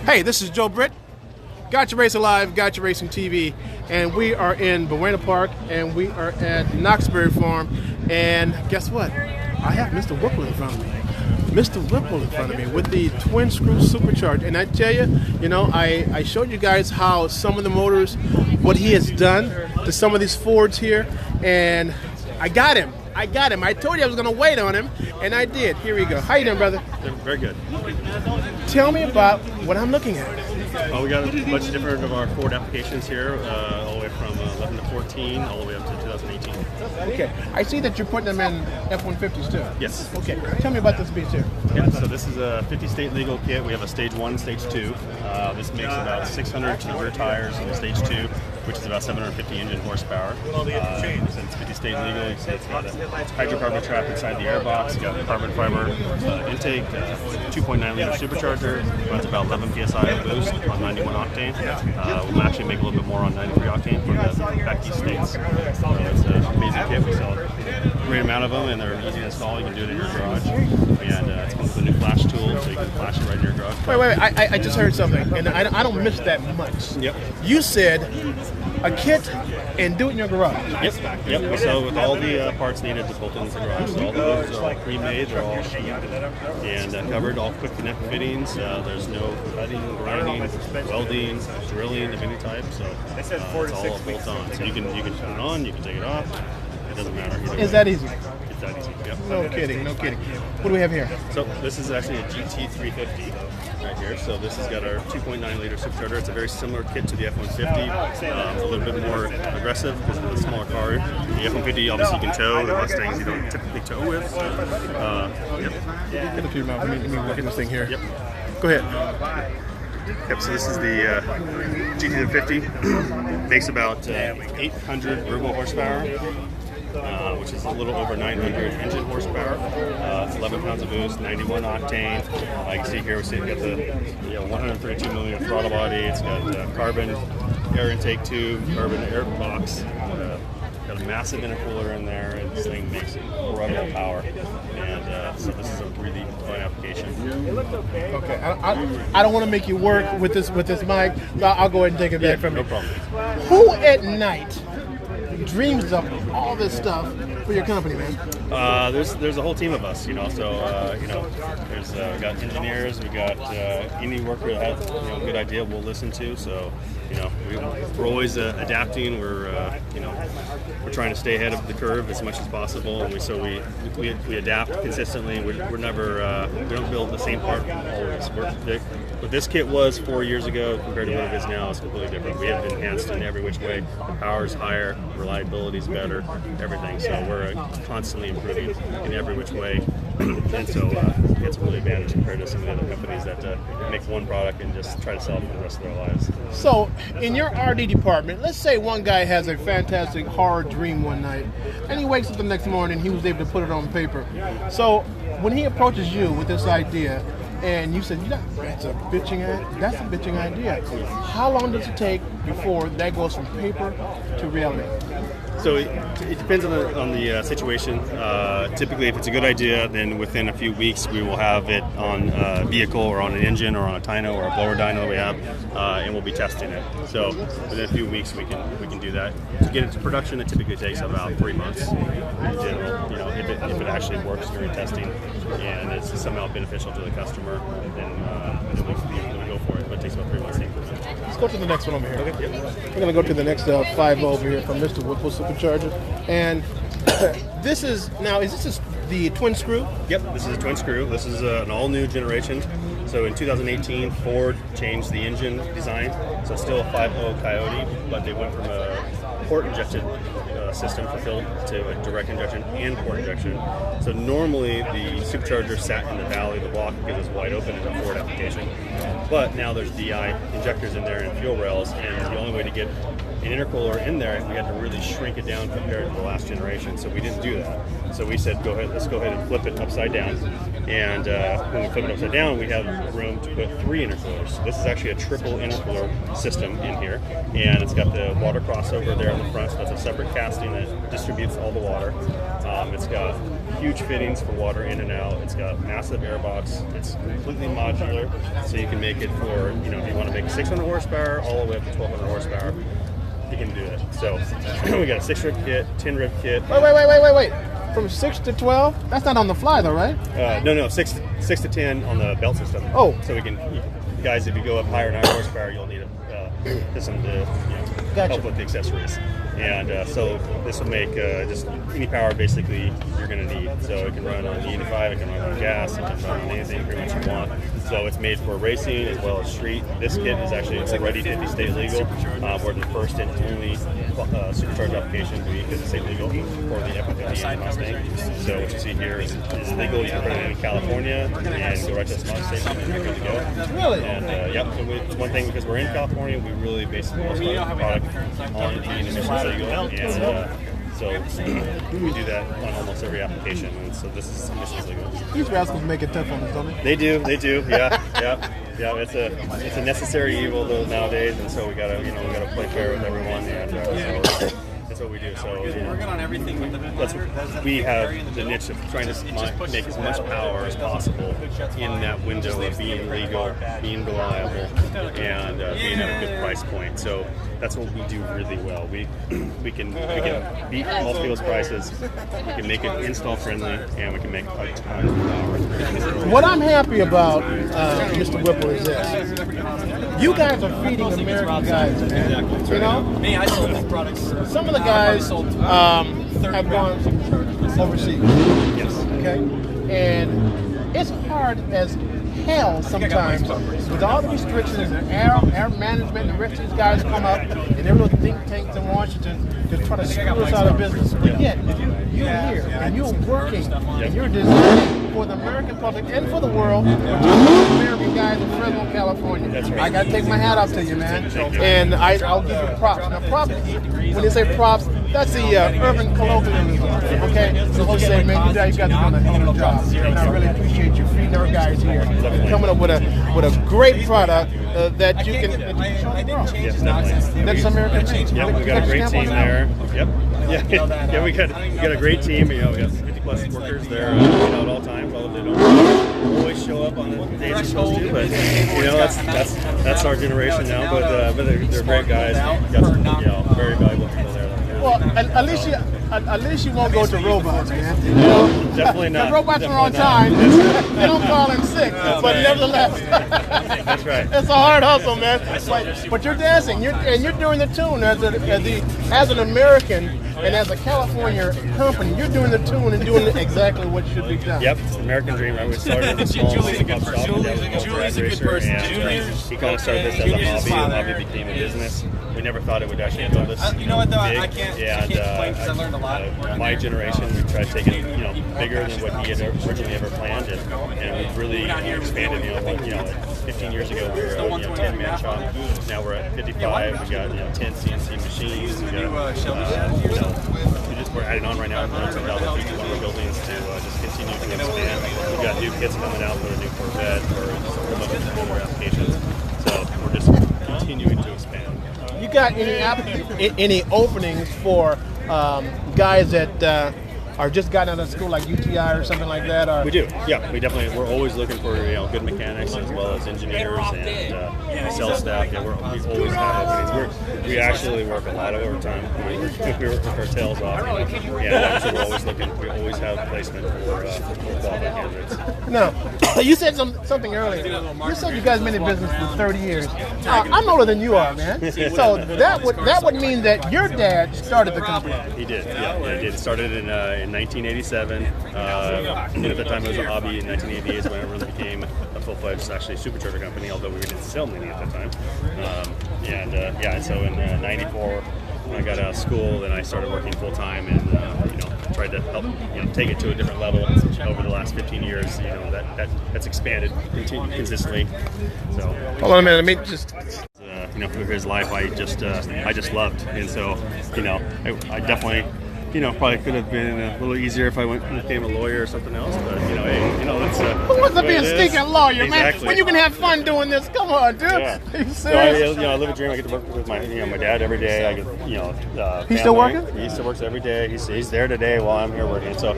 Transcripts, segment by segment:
Hey, this is Joe Britt, Gotcha Racing Live, Gotcha Racing TV, and we are in Buena Park, and we are at Knoxbury Farm, and guess what? I have Mr. Whipple in front of me. Mr. Whipple in front of me with the twin screw supercharger, and I tell you, I showed you guys how some of the motors, what he has done to some of these Fords here, and I got him. I told you I was going to wait on him, and I did. Here we go. How you doing, brother? Very good. Tell me about what I'm looking at. Well, we got a bunch of different of our Ford applications here, all the way from 11 to 14, all the way up to 2018. Okay. I see that you're putting them in F-150s too. Yes. Okay. Tell me about this beast here. Yeah, so this is a 50 state legal kit. We have a stage 1, stage 2. This makes about 600 to the rear tires in stage 2, which is about 750 engine horsepower. Since it's 50 state legal, you see it's got a hydrocarbon trap inside the airbox. It's got a carbon fiber intake, 2.9 liter supercharger, runs about 11 psi of boost on 91 octane. We'll actually make a little bit more on 93 octane for the back east states. So it's an amazing kit. We sell a great amount of them, and they're easy to install. You can do it in your garage, and it's comes with a new flash tool, so you can flash it right in your garage. Wait! I just heard something, and I don't miss that much. Yep. You said a kit and do it in your garage. Yep. We sell with all the parts needed to bolt into the garage. So all the motors are all pre-made. They're all and covered, all quick connect fittings. There's no cutting, grinding, welding, drilling of any type. So it's all bolt on. So you can put it on, you can take it off. It doesn't matter. Is that easy? It's that easy. Yep. No kidding. What do we have here? So this is actually a GT350 right here. So this has got our 2.9 liter supercharger. It's a very similar kit to the F-150. A little bit more aggressive because it's a smaller car. The F-150 obviously you can tow. The Mustangs you don't typically tow with. So, yep. Get a few mouth. Let me work this thing here. Yep. Go ahead. Yep, so this is the GT350. Makes about 800 turbo horsepower, which is a little over 900 engine horsepower. It's 11 pounds of boost, 91 octane. You can see here, we've got the 132 millimeter throttle body. It's got carbon air intake tube, carbon air box. Got a massive intercooler in there, and this thing makes incredible power. And so this is a really fun application. Okay, I don't want to make you work with this mic. So I'll go ahead and take it back from you. No problem. Who at night dreams up all this stuff for your company, man? There's a whole team of us, So there's we got engineers, we got any worker that has a good idea we'll listen to. So we're always adapting. We're trying to stay ahead of the curve as much as possible, and we adapt consistently. We're never we don't build the same part always. What this kit was 4 years ago compared to what it is now is completely different. We have enhanced in every which way. The power is higher, reliability is better, everything. So we're constantly improving in every which way, and so it's a really advantage compared to some of the other companies that make one product and just try to sell it for the rest of their lives. So in your R&D department, let's say one guy has a fantastic hard dream one night, and he wakes up the next morning, he was able to put it on paper. So when he approaches you with this idea, and you said, that's a bitching idea. How long does it take before that goes from paper to reality? So it depends on the situation. Typically, if it's a good idea, then within a few weeks we will have it on a vehicle or on an engine or on a dyno or a blower dyno that we have, and we'll be testing it. So within a few weeks we can do that. To get it to production, it typically takes about 3 months in general. If it actually works during testing and it's somehow beneficial to the customer, then we go for it. But it takes about 3 months. Let's go to the next one over here. Okay. Yep. We're going to go to the next 5 over here from Mr. Whipple Supercharger. And this is the twin screw? Yep, this is a twin screw. This is an all-new generation. So in 2018, Ford changed the engine design. So it's still a 5.0 Coyote, but they went from a port-injected system fulfilled to a direct injection and port injection. So normally the supercharger sat in the valley of the block because it was wide open in a Ford application. But now there's DI injectors in there and fuel rails, and the only way to get an intercooler in there, we had to really shrink it down compared to the last generation. So we didn't do that. So we said, let's go ahead and flip it upside down. And when we flip it upside down, we have room to put 3 intercoolers. This is actually a triple intercooler system in here, and it's got the water crossover there on the front, so that's a separate casting that distributes all the water. It's got huge fittings for water in and out. It's got massive air box. It's completely modular, so you can make it for, if you want to make 600 horsepower all the way up to 1200 horsepower, you can do it. So we got a 6-rib kit, 10-rib kit. Wait. From 6 to 12? That's not on the fly though, right? No, 6 to 10 on the belt system. Oh. So guys, if you go up higher than 9 horsepower, you'll need a system to help with the accessories. And so this will make just any power basically you're going to need. So it can run on E85, it can run on gas, it can run on anything pretty much you want. So it's made for racing as well as street. This kit is actually already 50 state legal. We're the first and only supercharged application to be state legal for the F-150 and Mustang. So what you see here is legal. You can put it in California and go right to a smog station and you're good to go. Really? And yep, so it's one thing because we're in California, we really base most of our product on being emissions legal. And so we do that on almost every application, and so this is emissions legal. These rascals make it tough on us, don't they? They do. Yeah. It's a necessary evil though nowadays, and so we gotta play fair with everyone, and so that's what we do. So we have the niche of trying to make as much power as possible in that window of being legal, being reliable, and being at a good price point. So that's what we do really well. We can beat most people's prices. We can make it install friendly, and we can make a ton of power. What I'm happy about, Mr. Whipple, is this: you guys are feeding American guys, man. You know, I sold these products. Some of the guys have gone overseas. Yes. Okay, and it's hard as hell sometimes with all the restrictions and air management. The rest of these guys come up and their little think tanks in Washington to try to screw us out of business. But yet, you're here and you're working and you're designing for the American public and for the world, for American guys in Fresno, California. That's right. I got to take my hat off to you, man. And I'll give you props. Now, props, when they say props, that's the urban colloquialism. Okay? So just say, man, you guys got to do a hell of a job. And I really appreciate you feeding our guys here, coming up with a great product that you can show the world. Yes, definitely. That's American made. Yep, we got a great team there. Yep. Yeah, we got a great team. We got 50 plus workers there at all times. Although they don't always show up on the days they're supposed to, but that's our generation now. But they're great guys. Got some very valuable people there. Well, at least you won't go to robots, man. You know? Definitely not. The robots definitely are on time. They don't call in sick, but nevertheless, that's right. It's a hard hustle, man. But you're dancing, you're doing the tune as an American and as a California company. You're doing the tune and doing exactly what should be done. Yep, it's the American dream. Right? We started in a small pop shop. Julie's a good person. And he kind of started this as a hobby. The hobby became a business. We never thought it would actually build us. You know what though? Big. I can't complain because I learned a lot. My generation, we tried to take it, bigger than what he had originally ever planned, and we've really expanded. 15 years ago we were a 10-man shop. Now we're at 55. We got 10 CNC machines. We got we're adding on right now. We're to develop each one of the buildings to just continue to expand. We've got new kits coming out for the new Corvette for a bunch of other applications. So we're just continuing to expand. You got any openings for guys that are just gotten out of school, like UTI or something like that? Or? We do, yeah. We're always looking for good mechanics as well as engineers and sales staff. Yeah, we always have openings. We actually work a lot of overtime. We work our tails off. So we're always looking. We always have placement for qualified candidates. No, you said something earlier. You said you guys been in business for 30 years. I'm older than you are, man. So that would mean that your dad started the company. He did. Yeah, he did. It started in 1987. At the time it was a hobby. In 1988 is when it really became a full-fledged, actually, supercharger company. Although we didn't sell many at that time. And so in '94, when I got out of school, then I started working full time and tried to help take it to a different level. Over the last 15 years, that's expanded consistently. So hold on a minute. Let me just. For his life, I just loved, and so I definitely probably could have been a little easier if I went and became a lawyer or something else. But hey, that's who wants to be a stinking lawyer, exactly. man? When you can have fun doing this, come on, dude. Yeah. Are you So serious? I live a dream. I get to work with my dad every day. I get He's still family. working? He still works every day. He's there today while I'm here working. So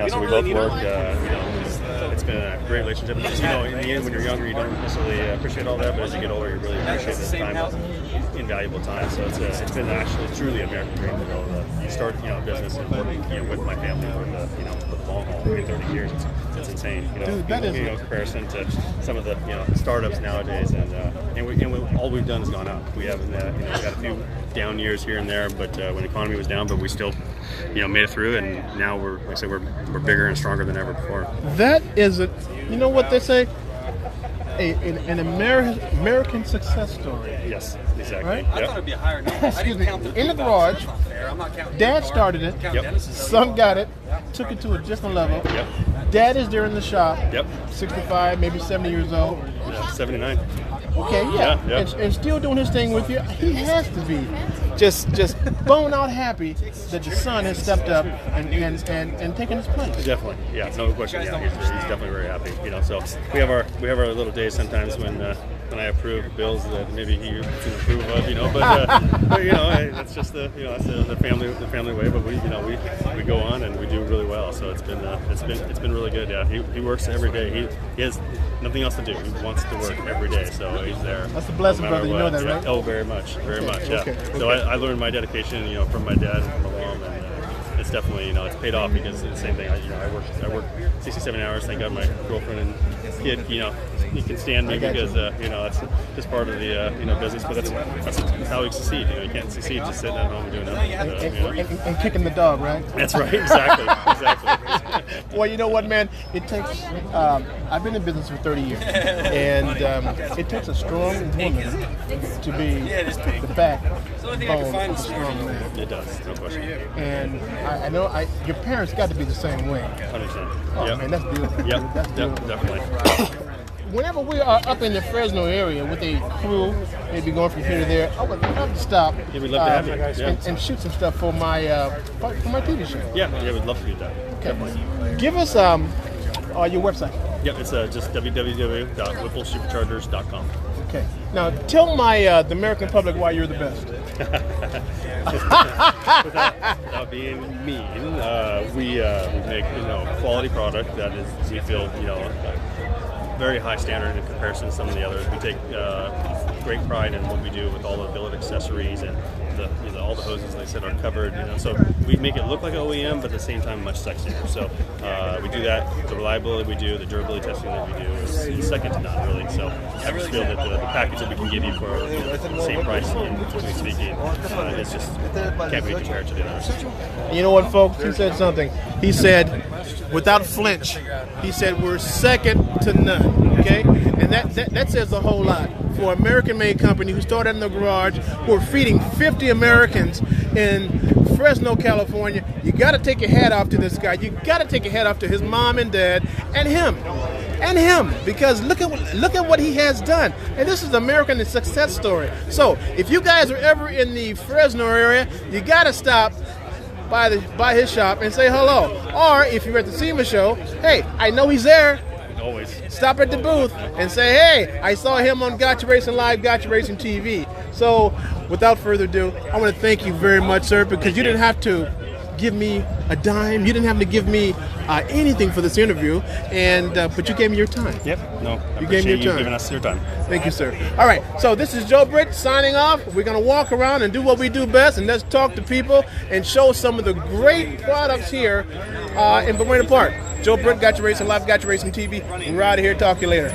so we both work. It's been a great relationship. In the end, when you're younger, you don't necessarily appreciate all that, but as you get older, you really appreciate this time, invaluable time. So it's been actually truly American dream to be able to start a business and work with my family for the long haul. 30 years, it's insane. Dude, that is in comparison to some of the startups nowadays, and all we've done is gone up. We haven't we had a few down years here and there, but when the economy was down, but we still made it through, and now we're bigger and stronger than ever before. That is what they say, an American success story. Yes, exactly. Right? I thought it'd be a higher number. Excuse me. In the garage, Dad started it. Yep. Son got it, took it to a different level. Yep. Dad is there in the shop. Yep. 65, maybe 70 years old. 79. Okay, yeah. Yeah. And still doing his thing with you. He has to be just bone out happy that the son has stepped up and taken his place. Definitely, yeah, no question. Yeah, he's definitely very happy. So we have our little days sometimes when I approve bills that maybe he can approve of. But that's just the family way. But we go on and we do really well. So it's been really good. Yeah, he works every day. He has nothing else to do. He wants to work every day. So he's there. That's a blessing, no brother. You know that, right? Oh, very much. Yeah. Okay. So I learned my dedication, from my dad and from my mom, and it's definitely, it's paid off because it's the same thing. I work 67 hours. Thank God my girlfriend and kid, you can stand me because that's just part of the business. But that's how we succeed. You can't succeed just sitting at home and doing nothing. And kicking the dog, right? That's right. Exactly. Well, you know what, man? It takes. I've been in business for 30 years, and it takes a strong woman to be the backbone of a strong man. It does, no question. And I know your parents got to be the same way. 100%. Oh Yep. man, that's beautiful. Yep. That's beautiful. Definitely. Whenever we are up in the Fresno area with a crew, maybe going from here to there, I would love to stop Yeah, we'd love to have you. Yeah. and shoot some stuff for my TV show. Yeah, we'd love to do that. Okay. Definitely. Give us your website. Yep, it's just www.whipplesuperchargers.com. Okay. Now tell the American public why you're the best. Without being mean, we make quality product that is, we feel very high standard in comparison to some of the others. We take great pride in what we do with all the billet accessories and all the hoses, like I said, are covered. So we make it look like an OEM, but at the same time much sexier. So we do that. The reliability we do, the durability testing that we do is second to none, really. So I just feel that the package that we can give you for the same price, typically speaking, it's just can't be compared to the others. You know what, folks? He said something. He said, without flinch, he said we're second to none. Okay, and that says a whole lot for an American-made company who started in the garage, who are feeding 50 Americans in Fresno, California. You got to take your hat off to this guy. You got to take your hat off to his mom and dad and him, because look at what he has done. And this is American success story. So if you guys are ever in the Fresno area, you got to stop by his shop and say hello. Or if you're at the SEMA show, hey, I know he's there. Always. Stop at the booth and say, hey, I saw him on Gotcha Racing Live, Gotcha Racing TV. So without further ado, I want to thank you very much, sir, because you didn't have to give me a dime. You didn't have to give me anything for this interview, and but you gave me your time. Yep. No, I You gave me your appreciate you time. giving us your time. Thank you, sir. All right, so this is Joe Britt signing off. We're going to walk around and do what we do best, and let's talk to people and show some of the great products here in Buena Park. Joe Britt, Gotcha Racing Live, Gotcha Racing TV. We're out of here. Talk to you later.